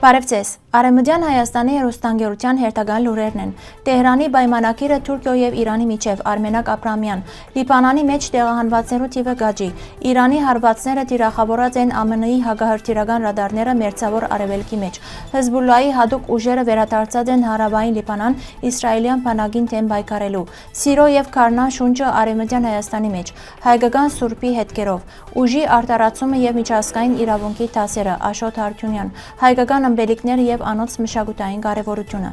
Բարև ձեզ, Արևմտյան Հայաստանի հեռուստաընկերության հերթական լուրերն են։ Տեհրանի պայմանագիրը Թուրքիո և Իրանի միջև, Արմենակ Աբրահամյան, Լիբանանի մեջ տեղահանվածներու թիվը գաջի, Իրանի հարվածները թիրախավորած են ԱՄՆ-ի հակահրթիռական ռադարները Մերձավոր Արևելքի մեջ, Հեզբոլլահի հատուկ ուժերը վերադարձած են հարավային Լիբանան իսրայելյան բանակին դեմ պայքարելու, Սիրո և Քարնան շունչը Արևմտյան Հայաստանի մեջ, հայկական Սուրբի հետքերով, ուժի արտարացումը և միջազգային իրավունքի դասերը, Աշոտ Հարությունյան, հայկական ըմպելիքները և անոնց մշակութային կարևորությունը։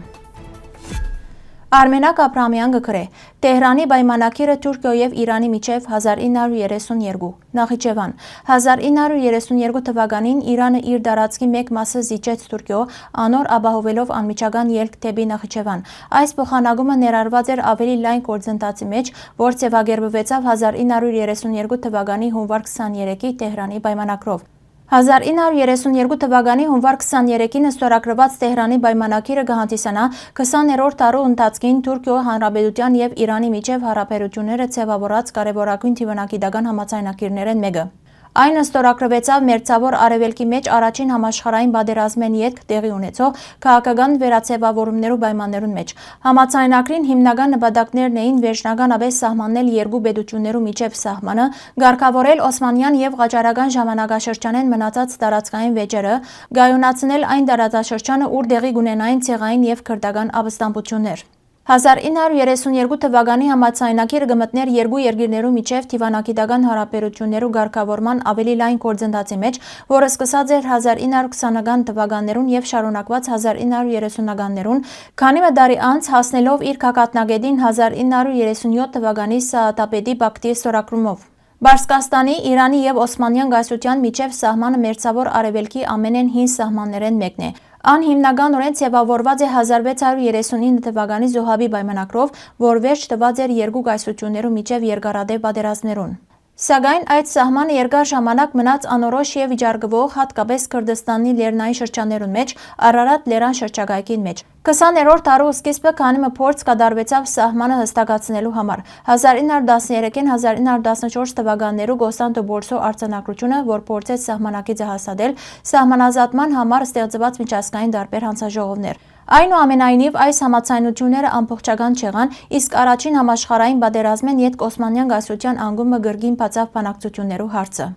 Արմենակ Աբրահամյան գկրե Տեհրանի պայմանագիրը Թուրքիո և Իրանի միջև 1932 Նախիջևան 1932 թվականին Իրանը իր տարածքի մեկ մասը զիջեց Թուրքիո, անոր ապահովելով անմիջական ելք դեպի Նախիջևան։ Այս փոխանակումը ներառված էր ավելի լայն գործընթացի մեջ, որ ձևակերպվեցավ 1932 թվականի հունվար 23-ի Տեհրանի պայմանագրով։ 1932 թվականի հունվար 23-ին ստորագրված Տեհրանի պայմանագիրը կհանդիսանա 20-րդ տարու ընթացքին Թուրքիո Հանրապետության և Իրանի միջև հարաբերությունները ձևավորած կարևորագույն դիվանագիտական համաձայնագիրներն մեկը։ Այն ստորագրվեցավ Մերձավոր Արևելքի մեջ առաջին համաշխարհային պատերազմեն ետք տեղի ունեցող քաղաքական վերաձևավորումներու պայմաններուն մեջ։ Համաձայնագրին հիմնական նպատակներն էին վերջնականապես սահմանել երկու պետություններու միջև սահմանը, կարգավորել Օսմանյան և Ղաջարական ժամանակաշրջանեն մնացած տարածքային վեճերը, կայունացնել այն տարածաշրջանը, ուր տեղի կունենային ցեղային և քրդական ապստամբություններ։ 1932 թվականի համաձայնագիրը կմտներ երկու երկիրներու միջև դիվանագիտական հարաբերություններու կարգավորման ավելի լայն գործընթացի մեջ, որը սկսած էր 1920-ական թվականներուն և շարունակված 1930-ականներուն, քանի տարի անց հասնելով իր գագաթնակետին 1937 թվականի Սաադապետի պակտի ստորագրումով։ Պարսկաստանի, Իրանի և Օսմանյան կայսրության միջև սահմանը Մերձավոր Արևելքի ամենեն հին սահմաններեն մեկն է։ Ան հիմնականորեն ձևավորված է 1639 թվականի Զոհաբի պայմանագրով, որ վերջ տված էր երկու կայսրություններու միջև երկարատև պատերազմներուն։ Սակայն այդ սահմանը երկար ժամանակ մնաց անորոշ և վիճարկվող, հատկապես Քրդստանի լեռնային շրջաններուն մեջ, Արարատ լեռան շրջակայքին մեջ։ 20-րդ դարու սկիզբը քանի փորձ կատարվեցավ սահմանը հստակացնելու համար։ 1913-ին 1914 թվականներու Կոստանդնուպոլսու արձանագրությունը, որ փորձեց սահմանակիցը հաստատել, սահմանազատման համար ստեղծված միջազգային տարբեր հանձնաժողովներ։ Այնուամենայնիվ, այս համաձայնությունները ամբողջական չեղան, իսկ առաջին համաշխարհային պատերազմեն ետք Օսմանյան կայսրության անկումը կրկին բացավ բանակցություններու հարցը։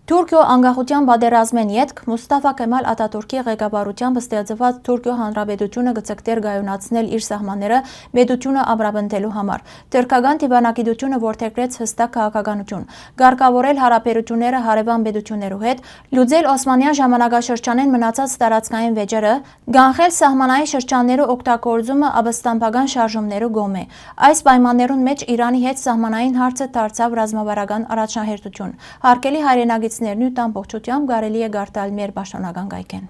Թուրքիո անկախության պատերազմեն ետք Մուստաֆա Կեմալ Աթաթուրքի ղեկավարությամբ ստեղծված Թուրքիո Հանրապետությունը կցկտեր կայունացնել իր սահմանները պետությունը ամրապնդելու համար, թուրքական դիվանագիտությունը որդեգրեց հստակ քաղաքականություն, կարգավորել հարաբերությունները հարևան պետություններու հետ, լուծել Օսմանյան ժամանակաշրջանեն մնացած տարածքային վեճերը, կանխել սահմանային շրջաններու օգտագործումը ապստամբական շարժումներու կողմէ։ Այս պայմաններուն մեջ Իրանի հետ սահմանային հարցը դարձավ ռազմավարական առաջնահերթություն։ Հարգելի հայրենակիցներն ու ամբողջությամբ կարելի է գարտալ մեր պաշտոնական կայքեն։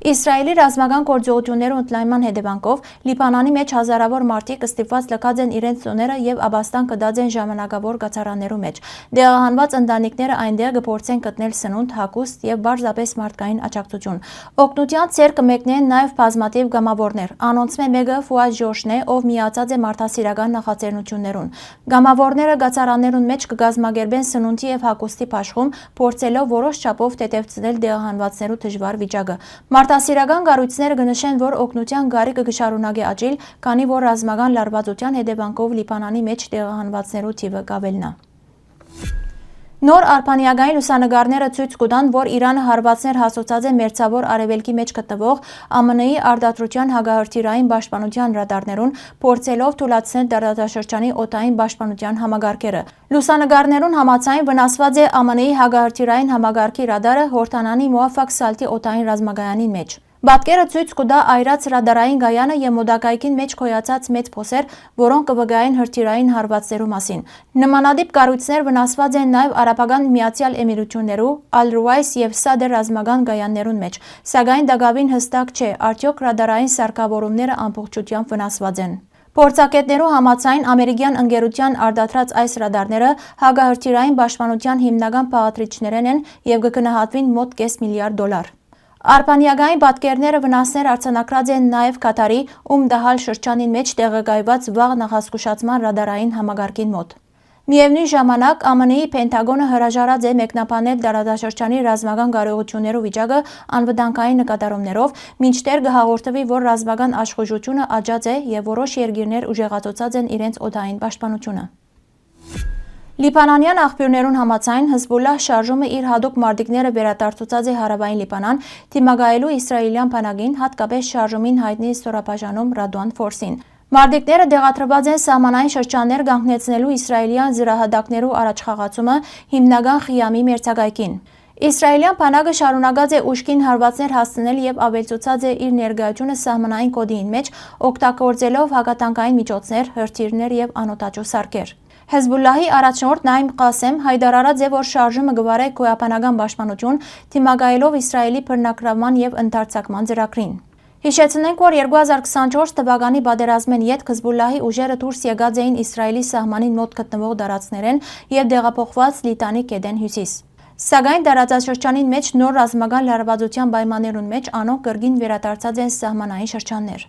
Իսրայելի ռազմական գործողություններու ընդլայնման հետևանքով Լիբանանի մեջ հազարավոր մարդիկ ստիպված լքած են իրենց տոները եւ ապաստան կդած են ժամանակավոր կացարաններու մեջ։ Դեղահանված ընտանիքները այնտեղ կփորձեն գտնել սնունդ, հագուստ եւ բարձրապես մարդկային աջակցություն։ Օգնության ցեր կմեկնեն նաեւ բազմաթիվ գամավորներ։ Անոնցմե մեկը Ֆուադ Ժոշն է, ով միացած է մարդասիրական նախաձեռնություններուն։ Գամավորները կացարաններուն մեջ կգազմագերբեն սնունդի եւ հագուստի բաշխում, փորձելով որոշ չափով թեթևացնել դեղահանվածներու դժվար վիճակը։ Մարդասիրական կառույցները կնշեն, որ օգնության գարիկը կշարունակի աճել, քանի որ ռազմական լարվածության հետևանքով Լիբանանի մեջ տեղահանվածներու թիվը կավելնա։ Նոր արբանյակային լուսանկարները ցույց կտան, որ Իրանը հարվածներ հասցած է Մերձավոր Արևելքի մեջ գտնվող ԱՄՆ-ի արտադրության հակահրթիռային պաշտպանության ռադարներուն, փորձելով թույլատրել տարածաշրջանի օդային պաշտպանության համակարգերը։ Լուսանկարներուն համաձայն վնասված է ԱՄՆ-ի հակահրթիռային համակարգի ռադարը Հորդանանի Մուաֆակ Սալթի օդային ռազմակայանին մեջ։ Պատկերը ցույց կտա այրած ռադարային գայանը եւ մոտակայքին մեջ քոյացած մեծ փոսեր, որոնք կվկայեն հրթիռային հարվածներու մասին։ Նմանատիպ կառույցներ վնասված են նաեւ Արաբական Միացյալ Էմիրություններու, Ալ-Ռուայս եւ Սադր ռազմական գայաններուն մեջ, սակայն դակավին հստակ չէ, արդյոք ռադարային սարքավորումները ամբողջությամբ վնասված են։ Փորձագետներու համաձայն ամերիկյան ընկերության արտադրած այս ռադարները հակահրթիռային պաշտպանության հիմնական բաղադրիչներն են եւ կգնահատվին մոտ $5 միլիարդ։ Արբանյակային պատկերները վնասներ արձանագրած են նաեւ Կատարի Դահալ շրջանին մեջ տեղակայված վաղ նախազգուշացման ռադարային համակարգին մոտ։ Միևնույն ժամանակ ԱՄՆ-ի Պենտագոնը հրաժարած է մեկնաբանել տարածաշրջանի ռազմական կարողություններու վիճակը անվտանգային նկատառումներով, մինչդեռ կհաղորդվի, որ ռազմական աշխուժությունը աճած է եւ որոշ երկիրներ ուժեղացուցած են իրենց օդային պաշտպանությունը։ Լիբանանյան աղբյուրներուն համաձայն Հեզբոլլահ շարժումը իր հատուկ մարտիկները վերադարձուցած է հարավային Լիբանան, դիմակայելու իսրայելյան բանակին, հատկապես շարժումին հայտնի ստորաբաժանում Ռադուան Ֆորսին։ Մարտիկները դեղատրված են սահմանային շրջաններ կանգնեցնելու իսրայելյան զրահադակներու առաջխաղացումը հիմնական Խիամի մերձակայքին։ Իսրայելյան բանակը շարունակած է ուժքին հարվածներ հասցնել եւ ավելցուցած է իր ներկայությունը սահմանային կոդին մեջ, օգտագործելով հակատանկային միջոցներ, հրթիռներ եւ անօդաչու սարքեր։ Հեզբոլլահի առաջնորդ Նայմ Ղասեմ հայտարարած է, որ շարժումը կվարե գոյաբանական պաշտպանություն, դիմակայելով Իսրայելի բռնակրավման եւ ընդարձակման ծրագրին։ Հիշեցնենք, որ 2024 թվականի պատերազմեն յետ Հեզբոլլահի ուժերը դուրս եկած էին Իսրայելի սահմանին մոտ գտնվող տարածքներեն եւ դեղափոխված Լիտանի գետեն հյուսիս։ Սակայն տարածաշրջանին մեջ նոր ռազմական լարվածության պայմաններուն մեջ անոնք կրկին վերադարձած են սահմանային շրջաններ։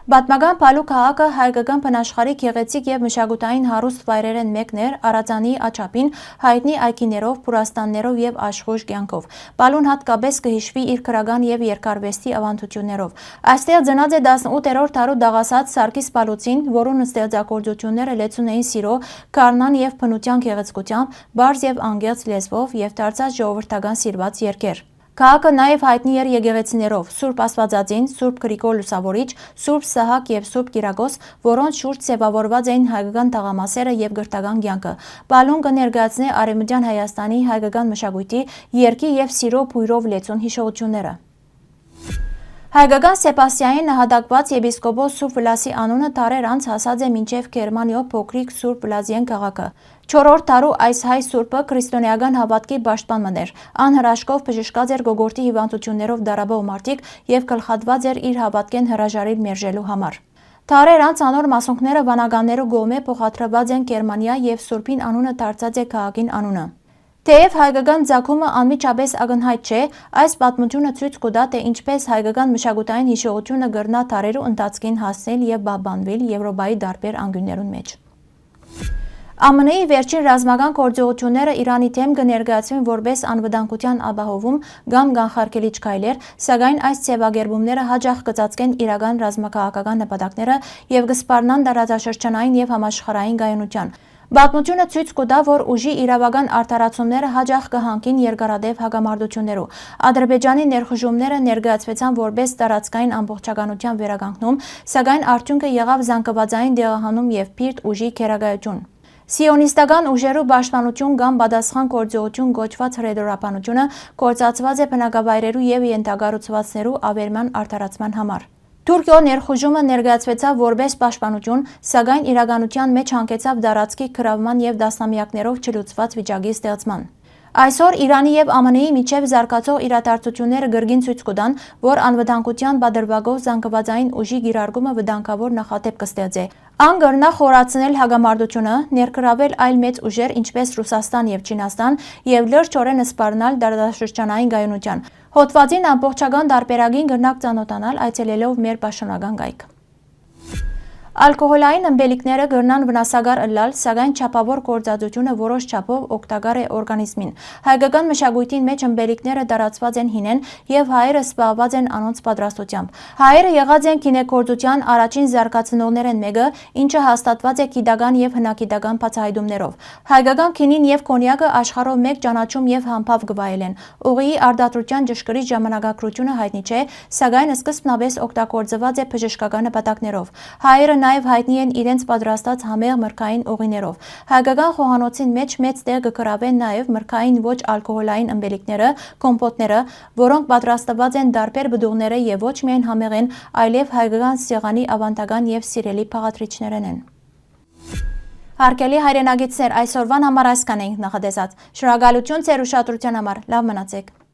Պատմական Փալու քաղաքը հայկական բնաշխարհի գեղեցիկ եւ մշակութային հարուստ վայրերեն մեկն էր Արածանի աչափին հայտնի այգիներով, փուրաստաններով եւ աշխույժ կյանքով։ Փալուն հատկապես կհիշվի իր քրական եւ երկարվեստի ավանդություններով։ Այստեղ ծնած է 18-րդ դարու դաղասած Սարգիս Փալուցին, որուն ստեղծագործությունները լեցուն էին սիրո, գառնան եւ բնության գեղեցկությամբ, բարձ եւ անգերց լեզվով եւ դարձած ժողովրդական սիրված երգեր։ Քաղաքը նաև հայտնի էր եկեղեցիներով՝ Սուրբ Աստվածածին, Սուրբ Գրիգոր Լուսավորիչ, Սուրբ Սահակ եւ Սուրբ Կիրակոս, որոնց շուրջ ձևավորված էին հայկական տաղամասերը եւ գրթական կյանքը։ Փալուն կներկայացնի Արևմտյան Հայաստանի հայկական մշակույթի, երգի եւ սիրո բույրով լեցուն հիշողությունները։ Հայկական Սեբաստիային նահատակված եպիսկոպոս Սուրբ Վլասի անունը տարեր անց հասած է մինչև Գերմանիո փոքրիկ Սուրբ Վլազիեն քաղաքը։ 4-րդ դարու այս հայ սուրբը քրիստոնեական հավատքի պաշտպանն էր, անհրաշքով բժշկած էր գոգորտի հիվանդություններով դարաբող մարդիկ եւ գլխատված էր իր հավատքեն հրաժարիլ մերժելու համար։ Տարեր անց անոր մասոնքները վանականներու գոմե փոխադրված են Գերմանիա եւ Սուրբին անունը դարձած է քաղաքին անունը։ Թեև հայկական ծագումը անմիջապես ակնհայտ չէ, այս պատմությունը ցույց կտա, թե ինչպես հայկական մշակութային հիշողությունը կրնա դարերու ընթացքին հասնել եւ բաբանվել Եվրոպայի տարբեր անկյուններուն մեջ։ ԱՄՆ-ի վերջին ռազմական գործողությունները Իրանի դեմ կներկայացվեն որպես անվտանգության ապահովում կամ կանխարգելիչ քայլեր, սակայն այս ձևակերպումները հաճախ կծածկեն իրական ռազմաքաղաքական նպատակները եւ կսպառնան տարածաշրջանային եւ համաշխարհային կայունության։ Պատմությունը ցույց կտա, որ ուժի իրավական արդարացումները հաճախ կհանգին երկարատև հակամարտություններու։ Ադրբեջանի ներխուժումները ներկայացվեցան որպես տարածքային ամբողջականության վերականգնում, սակայն արդյունքը եղավ զանգվածային դեղահանում եւ փիրտ ուժի քերակայություն։ Սիոնիստական ուժերու պաշտպանություն կամ պատասխան գործողություն կոչված հրետորաբանությունը կործածված է բնակավայրերու եւ ենթակառուցվածքներու ավերման արդարացման համար։ Թուրքիո ներխուժումը ներկայացվեցավ որպես պաշտպանություն, սակայն իրականության մեջ հանգեցավ տարածքի գրավման եւ դասնամյակներով չլուծված վիճակի ստեղծման։ Այսօր Իրանի եւ ԱՄՆ-ի միջև զարգացող իրադարձությունները գրգին ցույց կտան, որ անվտանգության բادرվագով զանգվածային ուժի գիրարկումը վտանգավոր նախադեպ կստեղծի։ Ան կրնա խորացնել հակամարտությունը, ներգրավել այլ մեծ ուժեր, ինչպես Ռուսաստան եւ Չինաստան, եւ լրջորեն սպառնալ տարածաշրջանային կայունության։ Հոդվածին ամբողջական տարբերակին կրնակ ծանոթանալ այցելելով մեր պաշտոնական կայք։ Ալկոհոլային ըմպելիքները կրնան վնասակար ըլլալ, սակայն չափավոր գործածությունը որոշ չափով օգտակար է օրգանիզմին։ Հայկական մշակույթին մեջ ըմպելիքները տարածված են հինեն եւ հայերը զբաղված են անոնց պատրաստությամբ։ Հայերը եղած են գինեգործության առաջին զարգացնողներեն մեկը, ինչը հաստատված է գիտական եւ հնագիտական բացահայտումներով։ Հայկական գինին եւ կոնյակը աշխարհով մեկ ճանաչում եւ համբավ կվայելեն։ Ուղիի արտադրության ճշգրիտ ժամանակագրությունը հայտնի չէ, սակայն սկզբնապես օգտագործված է բժշկական նպատակներով։ Հայերը նաև հայտնի են իրենց պատրաստած համեղ մրգային օղիներով։ Հայկական խոհանոցին մեջ մեծ տեղ կգրավեն նաև մրգային ոչ ալկոհոլային ըմպելիքները, կոմպոտները, որոնք պատրաստված են տարբեր բդուղները եւ ոչ միայն համեղ են, այլև հայկական սեղանի ավանդական եւ սիրելի բաղադրիչներն են։ Հարգելի հայրենագիտներ, այսօրվան համար այսքան ենք նախատեսած։ Շնորհակալություն ձեր ուշադրության համար։ Լավ մնացեք։